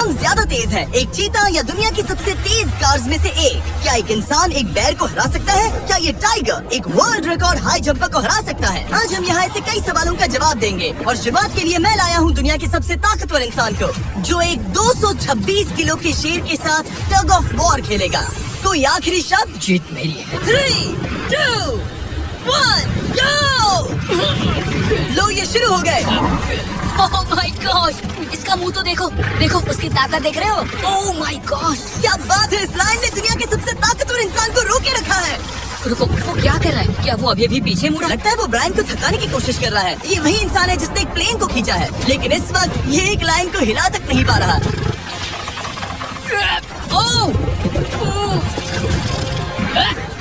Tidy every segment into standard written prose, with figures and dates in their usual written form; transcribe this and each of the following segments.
कौन ज्यादा तेज है, एक चीता या दुनिया की सबसे तेज कार्स में से एक? क्या एक इंसान एक बैर को हरा सकता है? क्या ये टाइगर एक वर्ल्ड रिकॉर्ड हाई जंपर को हरा सकता है? आज हम यहाँ ऐसे कई सवालों का जवाब देंगे और शुरुआत के लिए मैं लाया हूँ दुनिया के सबसे ताकतवर इंसान को, जो एक 226 किलो के शेर के साथ टग ऑफ वॉर खेलेगा। कोई आखिरी शब्द? जीत मेरी है। 3, 2, 1, go! लो ये शुरू हो गए। ओह माय गॉश, इसका मुंह तो देखो, देखो उसकी ताकत देख रहे हो? ओह माय गॉश, क्या बात है, इस लायन ने दुनिया के सबसे ताकतवर इंसान को रोके रखा है। रुको, वो क्या कर रहा है? क्या वो अभी अभी पीछे मुड़ा? लगता है वो ब्रायन को थकाने की कोशिश कर रहा है। ये वही इंसान है जिसने एक प्लेन को खींचा है, लेकिन इस वक्त ये एक लायन को हिला तक नहीं पा रहा।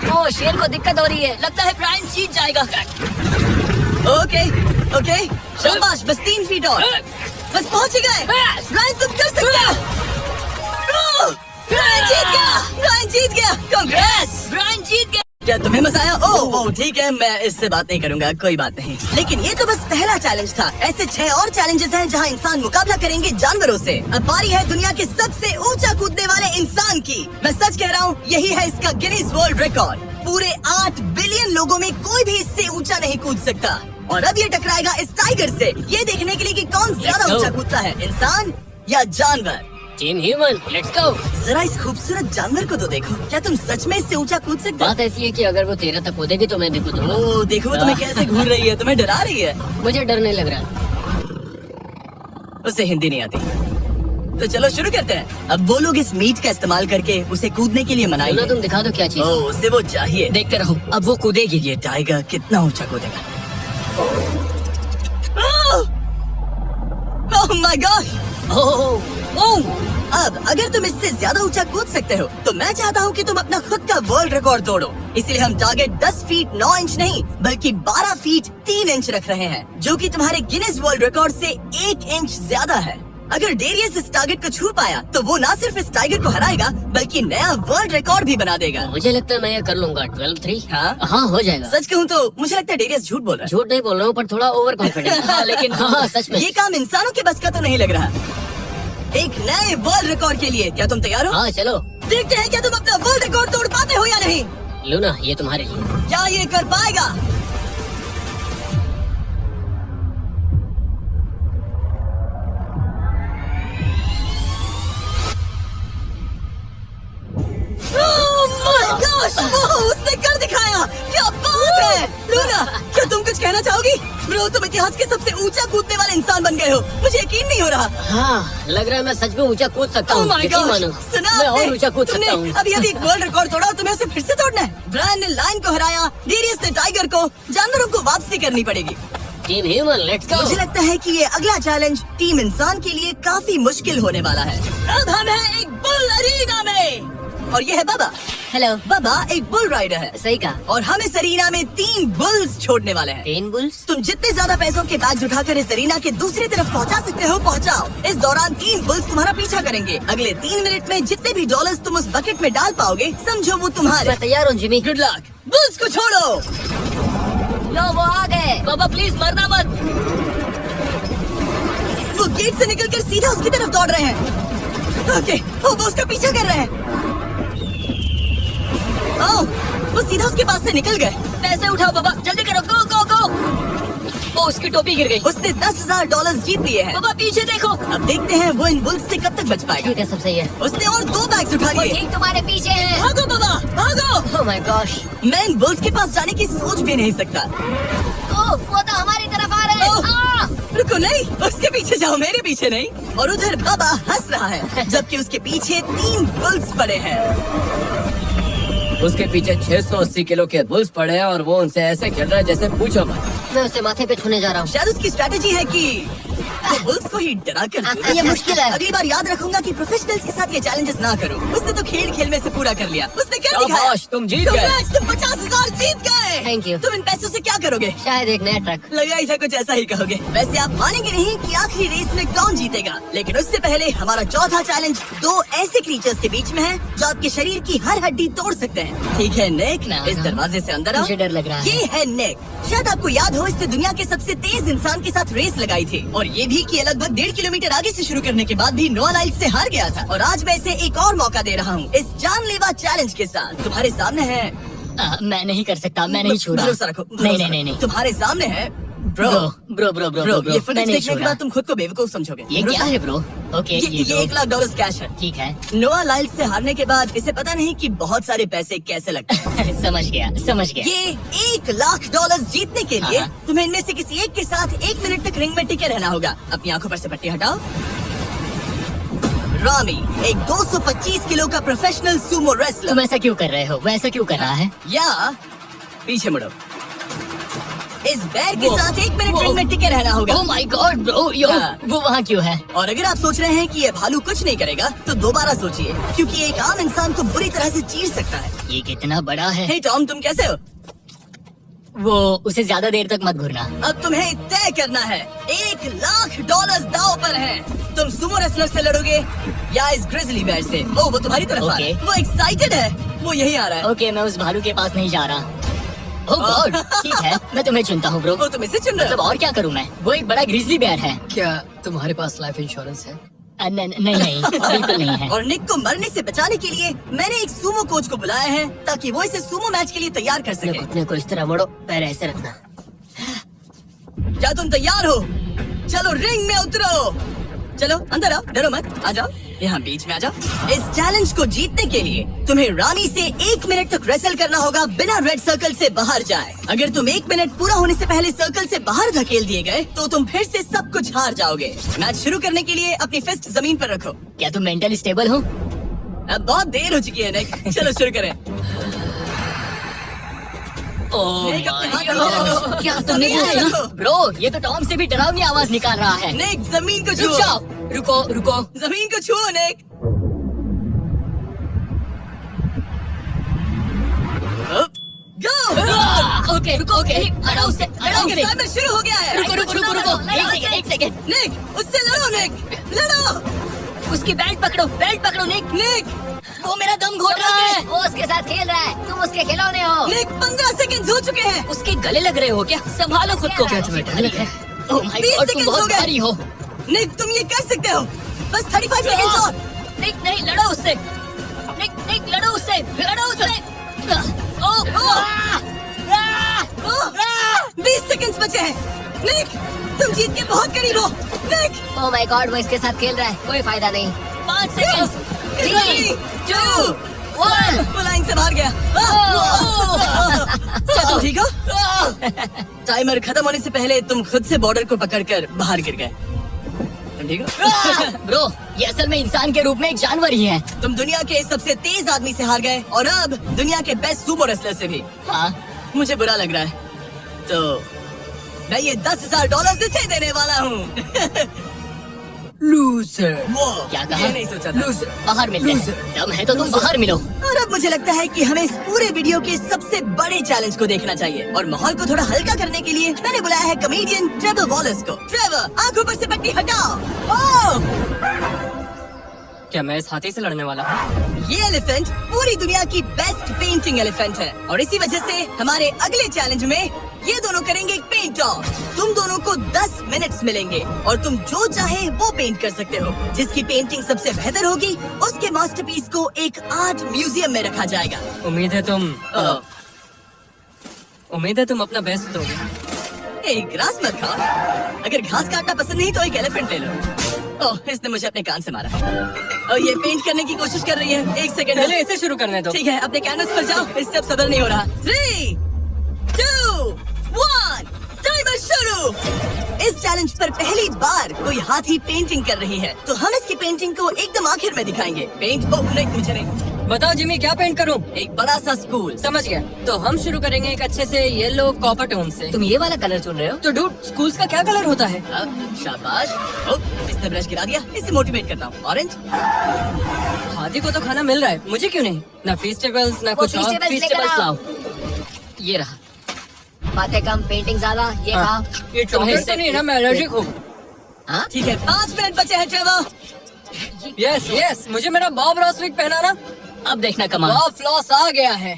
ओह, शेर को दिक्कत हो रही है, लगता है ब्रायन जीत जाएगा। ओके, शाबाश, बस 3 फीट और, बस पहुंच ही गए। ब्रायन तुम कर सकते हो। ब्रायन जीत गया, ब्रायन जीत गया। कांग्रेस, ब्रायन जीत गया। क्या तुम्हें मजा आया? ओह ठीक है, मैं इससे बात नहीं करूंगा, कोई बात नहीं। लेकिन ये तो बस पहला चैलेंज था। ऐसे 6 और चैलेंजेस हैं जहां इंसान मुकाबला करेंगे जानवरों से। अब बारी है दुनिया के सबसे ऊंचा कूदने वाले इंसान की। मैं सच कह रहा हूँ, यही है इसका गिनीज वर्ल्ड रिकॉर्ड। पूरे 8 बिलियन लोगों में कोई भी इससे ऊंचा नहीं कूद सकता। और अब ये टकराएगा इस टाइगर से, ये देखने के लिए कि कौन ज्यादा ऊंचा कूदता है, इंसान या जानवर। Team human, let's go. जरा इस खूबसूरत जानवर को तो देखो, क्या तुम सच में इससे ऊंचा कूद सकते हो? बात ऐसी है कि अगर वो 13 तक कूदेगी तो मैं भी कूदूंगा। ओह देखो, तुम्हें कैसे घूर रही है, तुम्हें डरा रही है। मुझे डर नहीं लग रहा। उसे हिंदी नहीं आती, तो चलो शुरू करते हैं। अब वो लोग इस मीट का इस्तेमाल करके उसे कूदने के लिए मनाएंगे। तुम दिखा दो क्या चीज। ओह, उसे वो चाहिए। देखते रहो, अब वो कूदेगी। ये टाइगर कितना ऊंचा कूदेगा। Oh my God. ओह, अब अगर तुम इससे ज्यादा ऊंचा कूद सकते हो तो मैं चाहता हूँ कि तुम अपना खुद का वर्ल्ड रिकॉर्ड तोड़ो। इसलिए हम टारगेट 10 फीट 9 इंच नहीं बल्कि 12 फीट 3 इंच रख रहे हैं, जो कि तुम्हारे गिनीज वर्ल्ड रिकॉर्ड से 1 इंच ज्यादा है। अगर डेरियस इस टारगेट को छू पाया तो वो न सिर्फ इस टाइगर को हराएगा बल्कि नया वर्ल्ड रिकॉर्ड भी बना देगा। मुझे लगता है मैं ये कर लूंगा। 12-3। हाँ, हो जाएगा। सच कहूँ तो मुझे लगता है डेरियस झूठ बोल रहा है। झूठ नहीं बोल रहा हूँ, पर थोड़ा ओवर कॉन्फिडेंस। लेकिन हाँ, सच में ये काम इंसानों के बस का तो नहीं लग रहा। एक नए वर्ल्ड रिकॉर्ड के लिए क्या तुम तैयार हो? हाँ, चलो देखते हैं क्या तुम अपना वर्ल्ड रिकॉर्ड तोड़ पाते हो या नहीं। लूना, ये तुम्हारे लिए। क्या ये कर पाएगा? उसने कर दिखाया, क्या बात है। लूना, क्या तुम कुछ कहना चाहोगी? ब्रो, तुम इतिहास के सबसे ऊंचा कूदने वाले इंसान बन गए हो, मुझे यकीन नहीं हो रहा। हाँ, लग रहा है मैं सच में ऊंचा कूद सकता हूँ। सुना, मैं और ऊंचा कूद सकता हूँ। अभी एक वर्ल्ड रिकॉर्ड तोड़ा, तुम्हें उसे फिर से तोड़ना है। ब्रायन ने लायन को हराया, डेरियस ने टाइगर को, जानवरों को वापसी करनी पड़ेगी। Team human, let's go. मुझे लगता है कि ये अगला चैलेंज टीम इंसान के लिए काफी मुश्किल होने वाला है। अब हम हैं एक बुल अरीना में और ये है बाबा। हेलो। बाबा एक बुल राइडर है। सही कहा। और हम इस अरीना में 3 बुल्स छोड़ने वाले हैं। 3 बुल्स? तुम जितने ज्यादा पैसों के बैग्स उठाकर इस अरीना के दूसरी तरफ पहुंचा सकते हो पहुंचाओ। इस दौरान 3 बुल्स तुम्हारा पीछा करेंगे। अगले 3 मिनट में जितने भी डॉलर्स तुम उस बकेट में डाल पाओगे समझो वो तुम्हारे। मैं तैयार हूँ जिमी। Good luck. बुल्स को छोड़ो। लो, वो आ गए। बाबा प्लीज मरना मत। वो गेट से निकलकर सीधा उसकी तरफ दौड़ रहे हैं। ओके, वो उसका पीछा कर रहे हैं। ओह, वो सीधा उसके पास से निकल गए। पैसे उठाओ बाबा, जल्दी करो, गो गो गो। ओ, उसकी टोपी गिर गई। उसने $10,000 जीत लिए हैं। बाबा पीछे देखो। अब देखते हैं वो इन बुल्स से कब तक बच पाएगा। ठीक है, सब सही है। उसने और 2 बैग्स उठा वो लिए। ठीक तुम्हारे पीछे है। भागो बाबा, भागो। ओह माय गॉश, मैं इन बुल्स के पास जाने की सोच भी नहीं सकता। ओह, वो तो हमारी तरफ आ रहे हैं। रुको, नहीं, उसके पीछे जाओ, मेरे पीछे नहीं। और उधर बाबा हंस रहा है जबकि उसके पीछे 3 बुल्स पड़े हैं। उसके पीछे 680 किलो के बुल्स पड़े हैं और वो उनसे ऐसे खेल रहा है जैसे पूछो मत। मैं उसे माथे पे छूने जा रहा हूँ। शायद उसकी स्ट्रेटेजी है कि वो बुल्स को ही डरा कर। ये मुश्किल है। अगली बार याद रखूंगा कि प्रोफेशनल्स के साथ ये चैलेंजेस ना करूं। उसने तो खेल खेल में से पूरा कर लिया। उसने कर दिखाया। शाबाश, तुम जीत गए। तुम 50,000 जीत गए। Thank you. तुम इन पैसों से क्या करोगे? शायद एक नया ट्रक। लगा ही था कुछ ऐसा ही कहोगे। वैसे आप मानेंगे नहीं कि आखिरी रेस में कौन जीतेगा, लेकिन उससे पहले हमारा चौथा चैलेंज 2 ऐसे क्रीचर्स के बीच में है जो आपके शरीर की हर हड्डी तोड़ सकते हैं। ठीक है नेक, इस दरवाजे से अंदर आओ। मुझे डर लग रहा है। ये है नेक। शायद आपको याद हो, इसने दुनिया के सबसे तेज इंसान के साथ रेस लगाई थी और ये भी थी कि ये लगभग 1.5 किलोमीटर आगे से शुरू करने के बाद भी नोआ लाइल्स से हार गया था, और आज मैं इसे एक और मौका दे रहा हूँ इस जानलेवा चैलेंज के साथ। तुम्हारे सामने है मैं नहीं कर सकता, मैं नहीं छू रहा। भरोसा रखो, नहीं भरोसा नहीं नहीं रखो। तुम्हारे सामने है bro. Bro bro bro bro, bro ये मैं फुटेज नहीं देखने छू के रहा। बाद तुम खुद को बेवकूफ समझोगे। ये क्या है ब्रो? ओके ये दो। $1 लाख कैश है। ठीक है। नोआ लाइल्स से हारने के बाद इसे पता नहीं कि बहुत सारे पैसे कैसे लगते हैं। समझ गया समझ गया। ये $1 लाख जीतने के लिए हाँ। तुम्हें इनमें से किसी एक के साथ 1 मिनट तक रिंग में टिके रहना होगा। अपनी आंखों पर से पट्टी हटाओ। रामी एक 225 किलो का प्रोफेशनल सूमो रेसलर। तुम ऐसा क्यों कर रहे हो? वो ऐसा क्यों कर रहा है? या पीछे मुड़ो। इस बैर के वो- साथ 1 मिनट वो- रिंग में टिके रहना होगा। ओह माय गॉड ब्रो, यो हाँ। वो वहाँ क्यों है? और अगर आप सोच रहे हैं कि ये भालू कुछ नहीं करेगा तो दोबारा सोचिए, क्योंकि एक आम इंसान को बुरी तरह से चीर सकता है। ये कितना बड़ा है। हे टॉम, तुम कैसे हो? वो उसे ज्यादा देर तक मत घूरना। अब तुम्हें तय करना है। $1 लाख दांव पर है। तुम सुमो रेसलर से लड़ोगे या इस ग्रिजली बेयर से? ओ, वो तुम्हारी तरफ आ रहा है। Okay. वो एक्साइटेड है। वो यही आ रहा है। ओके मैं उस भालू के पास नहीं जा रहा। ओह गॉड ठीक है, मैं तुम्हें चुनता हूँ ब्रो। वो तुम इसे चुन रहे मतलब हो? और क्या करूँ मैं? वो एक बड़ा ग्रिजली बेयर है। क्या तुम्हारे पास लाइफ इंश्योरेंस है? नहीं बिल्कुल नहीं है। और निक को मरने से बचाने के लिए मैंने एक सुमो कोच को बुलाया है ताकि वो इसे सुमो मैच के लिए तैयार कर अपने सके। घुटने को इस तरह मोड़ो, पैर ऐसे रखना। क्या तुम तैयार हो? चलो रिंग में उतरो। चलो अंदर आओ, डरो मत, आ जाओ यहाँ बीच में आ जाओ। इस चैलेंज को जीतने के लिए तुम्हें रानी से 1 मिनट तक रेसल करना होगा बिना रेड सर्कल से बाहर जाए। अगर तुम 1 मिनट पूरा होने से पहले सर्कल से बाहर धकेल दिए गए तो तुम फिर से सब कुछ हार जाओगे। मैच शुरू करने के लिए अपनी फिस्ट जमीन पर रखो। क्या तुम मेंटली स्टेबल हो? अब बहुत देर हो चुकी है निक, चलो शुरू करें। ओह निक, अपने हाथ माय नीचे रखो। गॉड, क्या तुमने जमीन वो पे सुना? रखो। ब्रो ये तो टॉम से भी डरावनी आवाज निकाल रहा है। निक, जमीन को रुक छुओ। जाओ, रुको रुको। जमीन को छुओ निक। गो। ओके रुको, ओके हटाओ उससे, हटाओ उससे। टाइमर शुरू हो गया है। रुको रुको रुको रुको, एक सेकंड। निक, उससे लड़ो निक, लड़ो। उसकी बेल्ट पकड़ो निक। निक, वो मेरा दम घोट रहा है। वो उसके साथ खेल रहा है, तुम उसके खिलौने हो। निक 15 सेकंड हो चुके हैं। उसके गले लग रहे हो क्या? संभालो खुद को। क्या तुम्हें डर लगा? ओह माय 20 गॉड तुम seconds हो बहुत गए। भारी हो। निक, तुम ये कर सकते हो। बस 35 सेकंड और। निक नहीं लड़ो उससे। निक लड़ो उससे। 20 सेकंड बचे हैं। निक, तुम जीत के बहुत करीब हो। निक, ओह माय गॉड वो इसके साथ खेल रहा है, कोई फायदा नहीं। 5 सेकंड। 3, 2, 1। वो लाइन से बाहर गया। क्या तुम ठीक हो? टाइमर खत्म होने से पहले तुम खुद से बॉर्डर को पकड़कर बाहर गिर गए। तुम ठीक हो? ब्रो ये असल में इंसान के रूप में एक जानवर ही है। तुम दुनिया के सबसे तेज आदमी से हार गए और अब दुनिया के बेस्ट सुमो रेसलर से भी। हाँ मुझे बुरा लग रहा है, तो मैं ये $10,000 इसे देने वाला हूँ। लूजर। वो क्या कहा? ये नहीं सोचा था। लूजर। बाहर मिलते हैं। दम है तो तुम बाहर मिलो। और अब मुझे लगता है कि हमें इस पूरे वीडियो के सबसे बड़े चैलेंज को देखना चाहिए, और माहौल को थोड़ा हल्का करने के लिए मैंने बुलाया है कॉमेडियन ट्रेवर वॉलेस को। ट्रेवर, आंखों पर से पट्टी हटाओ। ओह! क्या मैं इस हाथी से लड़ने वाला हूँ? ये एलिफेंट पूरी दुनिया की बेस्ट पेंटिंग एलिफेंट है, और इसी वजह से हमारे अगले चैलेंज में ये दोनों करेंगे एक पेंट ऑफ। तुम दोनों को 10 मिनट्स मिलेंगे और तुम जो चाहे वो पेंट कर सकते हो। जिसकी पेंटिंग सबसे बेहतर होगी उसके मास्टरपीस को एक आर्ट म्यूजियम में रखा जाएगा। उम्मीद है तुम अपना बेस्ट दोगे। एक ग्रास मत खाओ। अगर घास काटना पसंद नहीं तो एक एलिफेंट ले लो। ओह, इसने मुझे अपने कान से मारा। और ये पेंट करने की कोशिश कर रही है। 1 सेकंड। पहले इसे शुरू करने दो। ठीक है, अपने कैनवस पर जाओ। इससे अब सब्र नहीं हो रहा। 3, 2, 1, टाइमर शुरू। इस चैलेंज पर पहली बार कोई हाथी पेंटिंग कर रही है, तो हम इसकी पेंटिंग को एकदम आखिर में दिखाएंगे। पेंट, ओह नहीं, मुझे नहीं। बताओ जिमी क्या पेंट करूँ? एक बड़ा सा स्कूल। समझ गया। तो हम शुरू करेंगे एक अच्छे से येलो कॉपर टोन से। तुम ये वाला कलर चुन रहे हो? तो डूड स्कूल्स का क्या कलर होता है? शाबाश। ओह, इसने ब्रश गिरा दिया। इसे मोटिवेट करता हूँ। ऑरेंज। हाथी को तो खाना मिल रहा है, मुझे क्यों नहीं? ना फेस्टिवल्स ना कुछ और। फेस्टिवल्स लेकर फेस्टिवल्स आओ। लाओ। ये रहा। बातें कम पेंटिंग ज्यादा। ये हाँ। खाओ। ये चॉकलेट तो नहीं ना? मैं एलर्जिक हूँ। हाँ ठीक है, 5 मिनट बचे हैं ट्रेवर। यस यस, मुझे मेरा बॉब रॉस विग पहनाना। अब देखना कमाल। बॉब फ्लॉस आ गया है।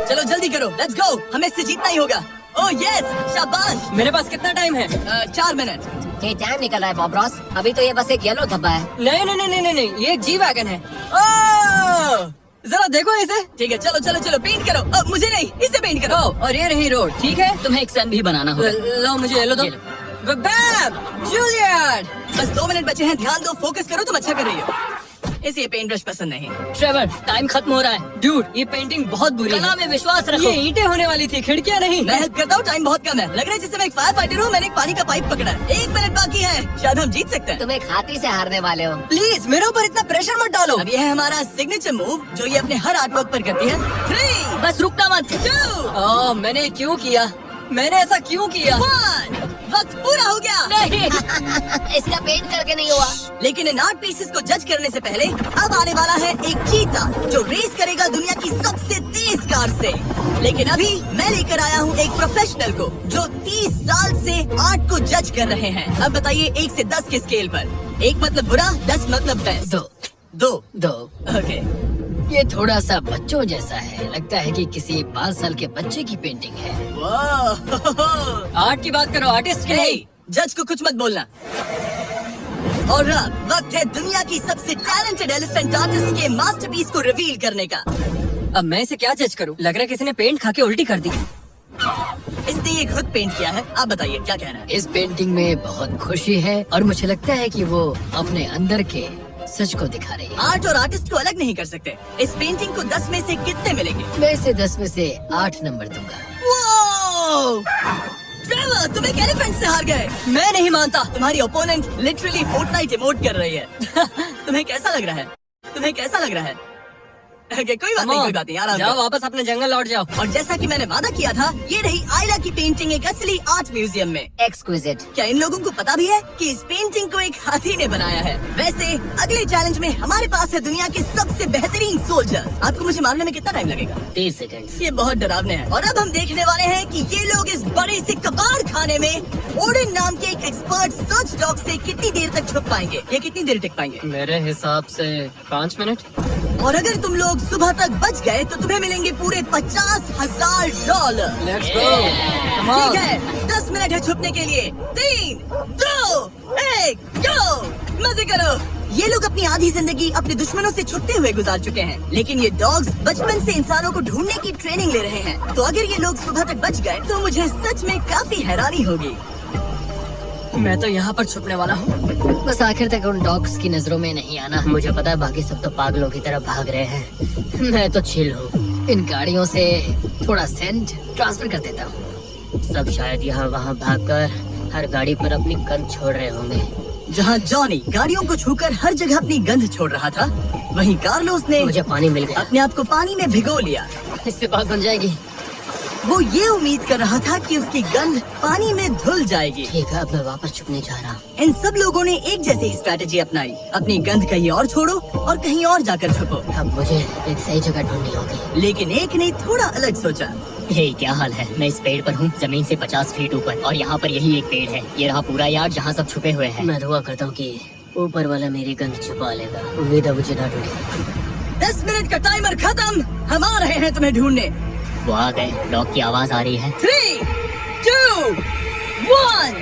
चलो जल्दी करो, लेट्स गो। हमें इससे जीतना ही होगा। ओह यस, शाबाश। मेरे पास कितना टाइम है? 4 मिनट। ये टाइम निकल रहा है बॉब रॉस। अभी तो ये बस एक येलो धब्बा है। नहीं नहीं नहीं नहीं नहीं, ये एक जी वैगन है। ओह, जरा देखो इसे। ठीक है, चलो चलो चलो, पेंट करो। मुझे नहीं, इसे पेंट करो। ओह, और ये रही रोड, ठीक है? तुम्हें एक सन भी बनाना होगा। लो मुझे येलो दो। Babe, Juliet. बस 2 मिनट बचे हैं, ध्यान दो, फोकस करो, तुम अच्छा कर रही हो। इसे ये पेंट ब्रश पसंद नहीं। ट्रेवर, टाइम खत्म हो रहा है। डूड, ये पेंटिंग बहुत बुरी कला है। में विश्वास रखो। ये ईंटें होने वाली थी, खिड़कियां नहीं। मैं हेल्प करता हूँ, टाइम बहुत कम है। लग रहा है जैसे मैं एक फायर फाइटर हूँ, मैंने एक पानी का पाइप पकड़ा है। 1 मिनट बाकी है, शायद हम जीत सकते हैं। तुम एक हाथी से हारने वाले हो। प्लीज मेरे ऊपर इतना प्रेशर मत डालो। अब ये है हमारा सिग्नेचर मूव, जो ये अपने हर आर्ट वर्क पर करती है। 3, बस रुकना मत। 2, ओह, मैंने क्यों किया? मैंने ऐसा क्यों किया? 1, वक्त पूरा हो गया। नहीं इसका पेंट करके नहीं हुआ। लेकिन इन आर्ट पीसेस को जज करने से पहले अब आने वाला है एक चीता जो रेस करेगा दुनिया की सबसे तेज कार से। लेकिन अभी मैं लेकर आया हूँ एक प्रोफेशनल को जो 30 साल से आर्ट को जज कर रहे हैं। अब बताइए 1 से 10 के स्केल पर। 1 मतलब बुरा, 10 मतलब बेस्ट। 2 2 ओके। ये थोड़ा सा बच्चों जैसा है। लगता है कि किसी 5 साल के बच्चे की पेंटिंग है। वाह। आर्ट की बात करो, आर्टिस्ट की नहीं। जज को कुछ मत बोलना। और अब वक्त है दुनिया की सबसे टैलेंटेड एलिफेंट आर्टिस्ट के मास्टरपीस को रिवील करने का। अब मैं इसे क्या जज करूं? लग रहा है किसी ने पेंट खा के उल्टी कर दी। इसने ये खुद पेंट किया है। आप बताइए क्या कहना है? इस पेंटिंग में बहुत खुशी है और मुझे लगता है कि वो अपने अंदर के सच को दिखा रही है। आर्ट और आर्टिस्ट को अलग नहीं कर सकते। इस पेंटिंग को 10 में से कितने मिलेंगे? मैं इसे 10 में से 8 नंबर दूंगा। वो ट्रेवर, तुम एक एलिफेंट से हार गए। मैं नहीं मानता। तुम्हारी ओपोनेंट लिटरली फोर्टनाइट इमोट कर रही है। तुम्हें कैसा लग रहा है? तुम्हें कैसा लग रहा है? Okay, कोई बात नहीं, कोई बात नहीं, आराम जाओ, करो। वापस अपने जंगल लौट जाओ। और जैसा कि मैंने वादा किया था, ये रही आयला की पेंटिंग एक असली आर्ट म्यूजियम में। एक्सक्विजिट। क्या इन लोगों को पता भी है कि इस पेंटिंग को एक हाथी ने बनाया है? वैसे अगले चैलेंज में हमारे पास है दुनिया के सबसे बेहतरीन सोल्जर्स। आपको मुझे मारने में कितना टाइम लगेगा? 30 सेकंड। ये बहुत डरावने हैं। और अब हम देखने वाले हैं कि ये लोग इस बड़े से कबाड़ खाने में ओडिन नाम के एक एक्सपर्ट सर्च डॉग से कितनी देर तक छुप पाएंगे। ये कितनी देर टिक पाएंगे? मेरे हिसाब से 5 मिनट। और अगर तुम लोग सुबह तक बच गए तो तुम्हें मिलेंगे पूरे $50,000। Let's go. ठीक है, 10 मिनट है छुपने के लिए। 3, 2, 1, गो। मजे करो। ये लोग अपनी आधी जिंदगी अपने दुश्मनों से छुपते हुए गुजार चुके हैं, लेकिन ये डॉग्स बचपन से इंसानों को ढूंढने की ट्रेनिंग ले रहे हैं। तो अगर ये लोग सुबह तक बच गए तो मुझे सच में काफी हैरानी होगी। मैं तो यहाँ पर छुपने वाला हूँ। बस आखिर तक उन डॉग्स की नजरों में नहीं आना। मुझे पता है बाकी सब तो पागलों की तरह भाग रहे हैं। मैं तो चिल हूँ। इन गाड़ियों से थोड़ा सेंट ट्रांसफर कर देता हूँ। सब शायद यहाँ वहाँ भागकर हर गाड़ी पर अपनी गंध छोड़ रहे होंगे। जहाँ जॉनी गाड़ियों को छूकर हर जगह अपनी गंध छोड़ रहा था, वहीं कार्लोस ने मुझे पानी मिल गया। अपने आप को पानी में भिगो लिया। इससे बात बन जाएगी। वो ये उम्मीद कर रहा था कि उसकी गंध पानी में धुल जाएगी। ठीक है, अब मैं वापस छुपने जा रहा हूँ। इन सब लोगों ने एक जैसी स्ट्रेटेजी अपनाई। अपनी गंध कहीं और छोड़ो और कहीं और जाकर छुपो। अब मुझे एक सही जगह ढूंढनी होगी। लेकिन एक ने थोड़ा अलग सोचा। हे क्या हाल है? मैं इस पेड़ पर हूँ, जमीन से 50 फीट ऊपर, और यहाँ पर यही एक पेड़ है। ये रहा पूरा यार्ड जहाँ सब छुपे हुए हैं। मैं दुआ करता हूँ कि ऊपर वाला मेरी गंध छुपा लेगा। उम्मीद है मुझे ना ढूंढे। 10 मिनट का टाइमर खत्म। हम आ रहे हैं तुम्हें ढूंढने। वो आ गए। डॉग की आवाज आ रही है। 3, 2, 1,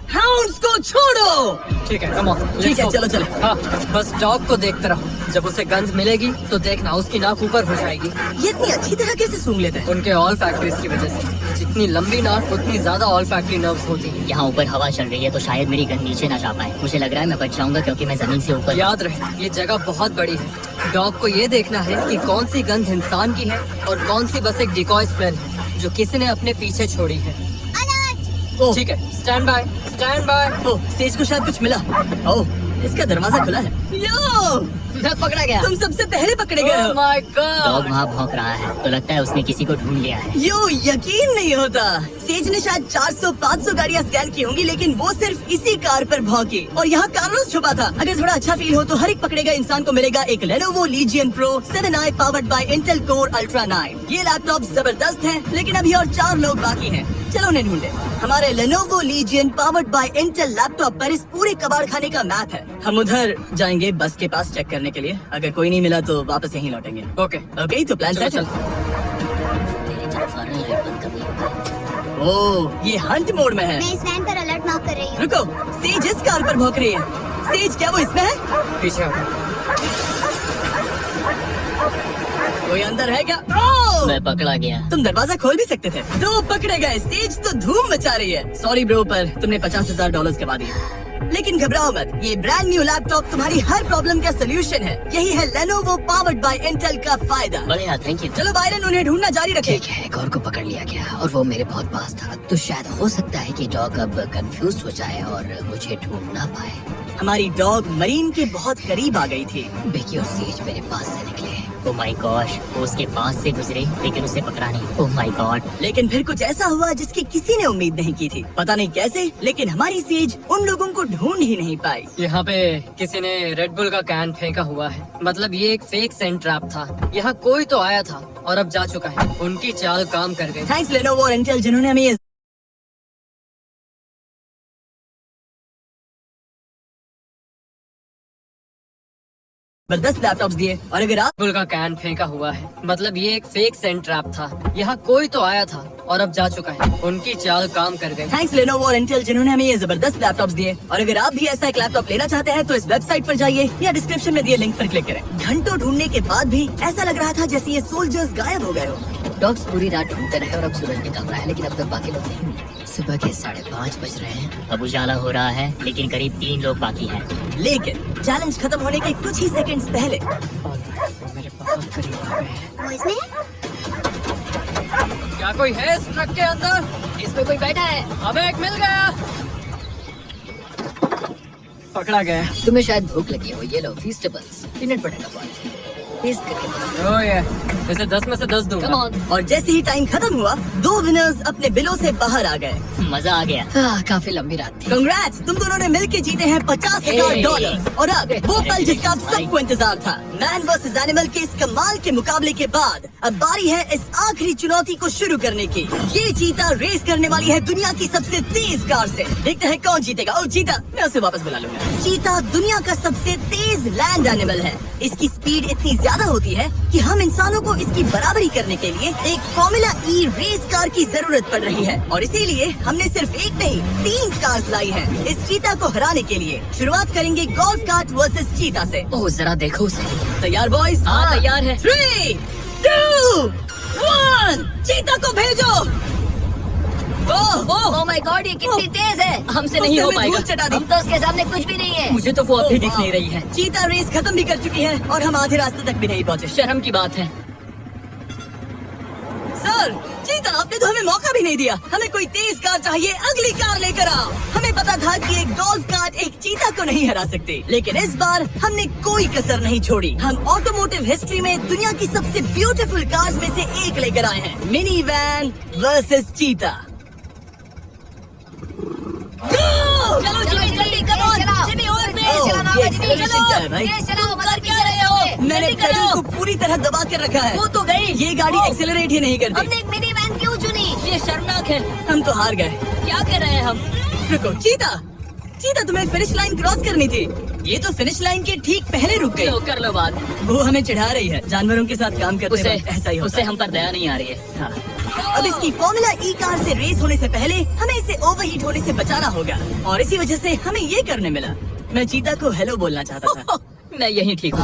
हाउंड्स को छोड़ो। ठीक है, कम ऑन। ठीक है, चलो चलो। हाँ, बस डॉग को देखते रहो। जब उसे गंध मिलेगी तो देखना उसकी नाक ऊपर हो जाएगी। ये इतनी अच्छी तरह कैसे सूंघ लेते हैं? उनके ऑल फैक्ट्रीज की वजह से। जितनी लंबी नाक उतनी ज्यादा ऑल फैक्ट्री नर्व्स होती है। यहाँ ऊपर हवा चल रही है तो शायद मेरी गंध नीचे ना जा पाए। मुझे लग रहा है मैं बच जाऊंगा क्योंकि मैं जमीन से ऊपर। याद रहे, ये जगह बहुत बड़ी है। डॉग को ये देखना है कि कौन सी गंध इंसान की है और कौन सी बस एक डिकॉय स्मेल है जो किसी ने अपने पीछे छोड़ी है। ओह, ठीक है, stand by, stand by. Oh, says को शायद कुछ मिला। ओह, इसका दरवाजा खुला है। यो, मैं पकड़ा गया। तुम सबसे पहले पकड़े गए हो। Oh my dog God! वहाँ भौंक रहा है तो लगता है उसने किसी को ढूंढ लिया है। यो, यकीन नहीं होता। सेज ने शायद 400-500 गाड़ियाँ स्कैन की होंगी, लेकिन वो सिर्फ इसी कार पर भौंकी। और यहाँ कार्लोस छुपा था। अगर थोड़ा अच्छा फील हो तो हर एक पकड़े गए इंसान को मिलेगा एक Lenovo lesion pro 7i powered by Intel core ultra 9। ये लैपटॉप जबरदस्त है, लेकिन अभी और 4 लोग बाकी हैं। चलो उन्हें ढूंढे। हमारे Lenovo lesion powered by Intel laptop पर इस पूरे कबाड़ खाने का मैप है। हम उधर जाएंगे बस के पास चेक करने के लिए। अगर कोई नहीं मिला तो वापस यहीं लौटेंगे। ओके, ओके, तो प्लान चलो सेट है। मेरी तरफ आ रहा है, लाइट बंद करनी होगी। ओह, ये हंट मोड में है। मैं इस वैन पर अलर्ट मार्क कर रही हूँ। रुको, सेज इस कार पर भौंक रही है। सेज, क्या वो इसमें है? पीछे हटो। कोई अंदर है क्या? ओह! मैं पकड़ा गया। तुम दरवाजा खोल भी सकते थे। दो पकड़े गए। सेज तो धूम मचा रही है। सॉरी ब्रो, पर तुमने $50,000 कमा दिए। लेकिन घबराओ मत, ये ब्रांड न्यू लैपटॉप तुम्हारी हर प्रॉब्लम का सोल्यूशन है। यही है Lenovo पावर्ड बाय इंटेल का फायदा। बढ़िया, थैंक यू। चलो बायरन, उन्हें ढूंढना जारी रखे। ठीक है, एक और को पकड़ लिया गया और वो मेरे बहुत पास था। तो शायद हो सकता है कि डॉग अब कंफ्यूज हो जाए और मुझे ढूंढ ना पाए। हमारी डॉग मरीन के बहुत करीब आ गई थी। बेकी और सेज मेरे पास से निकले। ओह माय गॉश, वो उसके पास से गुजरे लेकिन उसे पकड़ा नहीं। Oh my God. लेकिन फिर कुछ ऐसा हुआ जिसकी किसी ने उम्मीद नहीं की थी। पता नहीं कैसे, लेकिन हमारी सेज उन लोगों को ढूंढ ही नहीं पाई। यहाँ पे किसी ने रेड बुल का कैन फेंका हुआ है। मतलब ये एक फेक सेंट ट्रैप था। यहाँ कोई तो आया था और अब जा चुका है। उनकी चाल काम कर गई। थैंक्स Lenovo और इंटेल, जिन्होंने हमें ये जबरदस्त लैपटॉप्स दिए। और अगर आप बुल का कैन फेंका हुआ है। मतलब ये एक फेक सेंट ट्रैप था। यहाँ कोई तो आया था और अब जा चुका है। उनकी चाल काम कर गई। थैंक्स Lenovo और इंटेल, जिन्होंने हमें ये जबरदस्त लैपटॉप्स दिए। और अगर आप भी ऐसा एक लैपटॉप लेना चाहते हैं तो इस वेबसाइट पर जाइए या डिस्क्रिप्शन में दिए लिंक पर क्लिक करें। घंटों ढूंढने के बाद भी ऐसा लग रहा था जैसे ये सोल्जर्स गायब हो गए हो। डॉग्स पूरी रात ढूंढते रहे और अब सूरज निकल रहा है, लेकिन अब तक बाकी लोग नहीं मिले। सुबह के 5:30 बज रहे हैं। अब उजाला हो रहा है लेकिन करीब 3 लोग बाकी हैं। लेकिन चैलेंज खत्म होने के कुछ ही सेकंड्स पहले मेरे बहुत करीब आ गए हैं। वो इसमें है? क्या कोई है इस ट्रक के अंदर? इसमें कोई बैठा है। अब एक मिल गया। पकड़ा गया। तुम्हें शायद भूख लगी हो। ये लो फीस्टेबल्स, पीनट बटर का बॉल। टेस्ट करके बताओ। ओह ये, इसे 10 में से 10 दूंगा। Come on. और जैसे ही टाइम खत्म हुआ, 2 विनर्स अपने बिलों से बाहर आ गए। मजा आ गया। काफी लंबी रात थी। कंग्रेट्स, तुम दोनों ने मिलके जीते हैं $50,000। और अब वो पल जिसका आप सबको इंतजार था, मैन वर्सेस एनिमल के इस कमाल के मुकाबले के बाद अब बारी है इस आखिरी चुनौती को शुरू करने की। ये चीता रेस करने वाली है दुनिया की सबसे तेज कार से। देखते हैं कौन जीतेगा। ओ चीता, मैं उसे वापस बुला लूंगा। चीता दुनिया का सबसे तेज लैंड एनिमल है। इसकी स्पीड इतनी ज्यादा होती है कि हम इंसानों को इसकी बराबरी करने के लिए एक फॉर्मूला ई रेस कार की जरूरत पड़ रही है। और इसीलिए हमने सिर्फ एक नहीं 3 कार्स लाई हैं इस चीता को हराने के लिए। शुरुआत करेंगे गोल्फ कार्ट वर्सेस चीता से। ओह जरा देखो उसे। तैयार बॉयज? हाँ, तैयार है। 3, 2, 1, चीता को भेजो। ओह माय गॉड, ये कितनी तेज है। हमसे नहीं उसने हो हमें पाएगा। धूल चटा दी। हम तो उसके सामने कुछ भी नहीं है। मुझे तो वो अब भी दिख नहीं रही है। चीता रेस खत्म भी कर चुकी है और हम आधे रास्ते तक भी नहीं पहुंचे। शर्म की बात है। सर, चीता आपने तो हमें मौका भी नहीं दिया। हमें कोई तेज कार चाहिए, अगली कार लेकर आओ। हमें पता था कि एक गोल्फ कार्ट एक चीता को नहीं हरा सकती, लेकिन इस बार हमने कोई कसर नहीं छोड़ी। हम ऑटोमोटिव हिस्ट्री में दुनिया की सबसे ब्यूटीफुल कार्स में से एक लेकर आए हैं। मिनी वैन वर्सेस चीता। चलो जिमी, जल्दी कम ऑन। जिमी और तेज चलाना होगा। जिमी acceleration क्या है भाई? तेज चलाओ। कर क्या रहे हो? मैंने पेडल को पूरी तरह दबा कर रखा है। वो तो गई। ये गाड़ी एक्सेलरेट ही नहीं करती। हमने एक मिनी वैन क्यों चुनी? ये शर्मनाक है। हम तो हार गए। क्या कर रहे हैं हम? रुको चीता, चीता तुम्हें फिनिश लाइन क्रॉस करनी थी। ये तो फिनिश लाइन के ठीक पहले रुक गई। लो कर लो बात। वो हमें चिढ़ा रही है। जानवरों के साथ काम करते उसे वक्त ऐसा ही होता उसे है। हम पर दया नहीं आ रही है। हाँ। अब इसकी फॉर्मूला ई कार से रेस होने से पहले हमें इसे ओवरहीट होने से बचाना होगा और इसी वजह से हमें ये करने मिला। मैं चीता को हेलो बोलना चाहता था। मैं यहीं ठीक हूँ।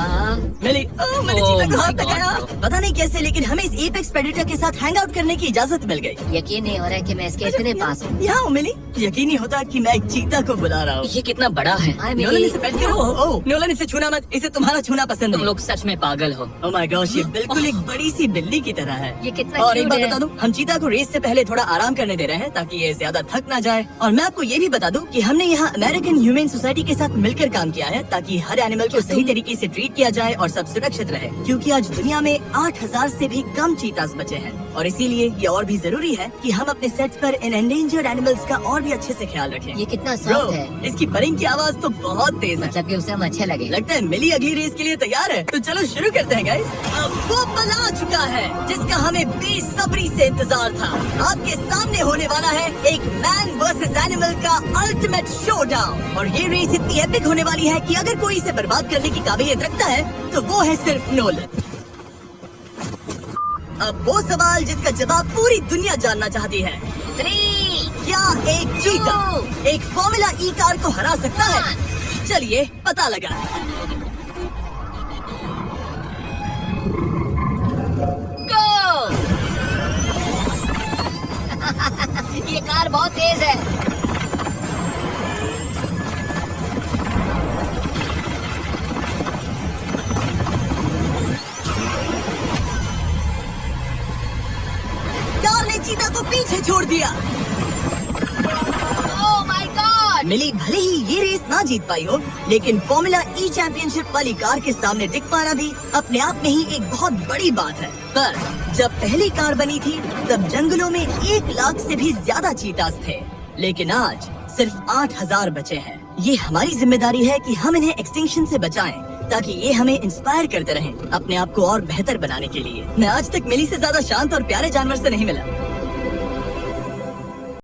मैंने Oh चीता को my हाथ God. लगाया। पता नहीं कैसे, लेकिन हमें इस एपेक्स प्रेडेटर के साथ हैंग आउट करने की इजाजत मिल गई। यकीन नहीं हो रहा है कि मैं इसके इतने पास हूँ। यहाँ हूँ मिली। यकीन नहीं होता कि मैं एक चीता को बुला रहा हूँ। ये कितना बड़ा है। नोलन इसे पेट करो। ओह, नोलन इसे छूना मत। इसे तुम्हारा छूना पसंद तुम नहीं। लोग सच में पागल हो। ओह माय गॉश, ये बिल्कुल एक बड़ी सी बिल्ली की तरह है। ये कितना और एक cute बात है। बता दूं, हम चीता को रेस से पहले थोड़ा आराम करने दे रहे हैं ताकि ये ज्यादा थक ना जाए। और मैं आपको ये भी बता दूं कि हमने यहाँ अमेरिकन ह्यूमन सोसाइटी के साथ मिलकर काम किया है ताकि हर एनिमल को सही तरीके से ट्रीट किया जाए और सब सुरक्षित रहे। क्योंकि आज दुनिया में 8,000 से भी कम चीतास बचे हैं और इसीलिए ये और भी जरूरी है कि हम अपने सेट्स पर इन एंडेंजर्ड एनिमल्स का और भी अच्छे से ख्याल रखें। ये कितना Bro, सॉफ्ट है। इसकी परिंग की आवाज तो बहुत तेज है। मतलब कि उसे हम अच्छे लगे। लगता है मिली अगली रेस के लिए तैयार है। तो चलो शुरू करते हैं गाइस। अब वो पल आ चुका है जिसका हमें बेसब्री से इंतजार था। आपके सामने होने वाला है एक मैन वर्सेस एनिमल का अल्टीमेट शोडाउन। और ये रेस इतनी एपिक होने वाली है कि अगर कोई इसे बर्बाद करने की काबिलियत रखता है तो वो है सिर्फ नोलन। अब वो सवाल जिसका जवाब पूरी दुनिया जानना चाहती है, 3 क्या एक चीता एक फॉर्मूला ई कार को हरा सकता है? चलिए पता लगा। गो। ये कार बहुत तेज है। कार ने चीता को पीछे छोड़ दिया। Oh my God. मिली भले ही ये रेस ना जीत पाई हो, लेकिन फॉर्मूला ई चैंपियनशिप वाली कार के सामने टिक पाना भी अपने आप में ही एक बहुत बड़ी बात है। पर जब पहली कार बनी थी तब जंगलों में 1 लाख से भी ज्यादा चीतास थे, लेकिन आज सिर्फ 8000 बचे हैं। ये हमारी जिम्मेदारी है कि हम इन्हें एक्सटिंक्शन से बचाएं, ताकि ये हमें इंस्पायर करते रहें अपने आप को और बेहतर बनाने के लिए। मैं आज तक मिली से ज्यादा शांत और प्यारे जानवर से नहीं मिला।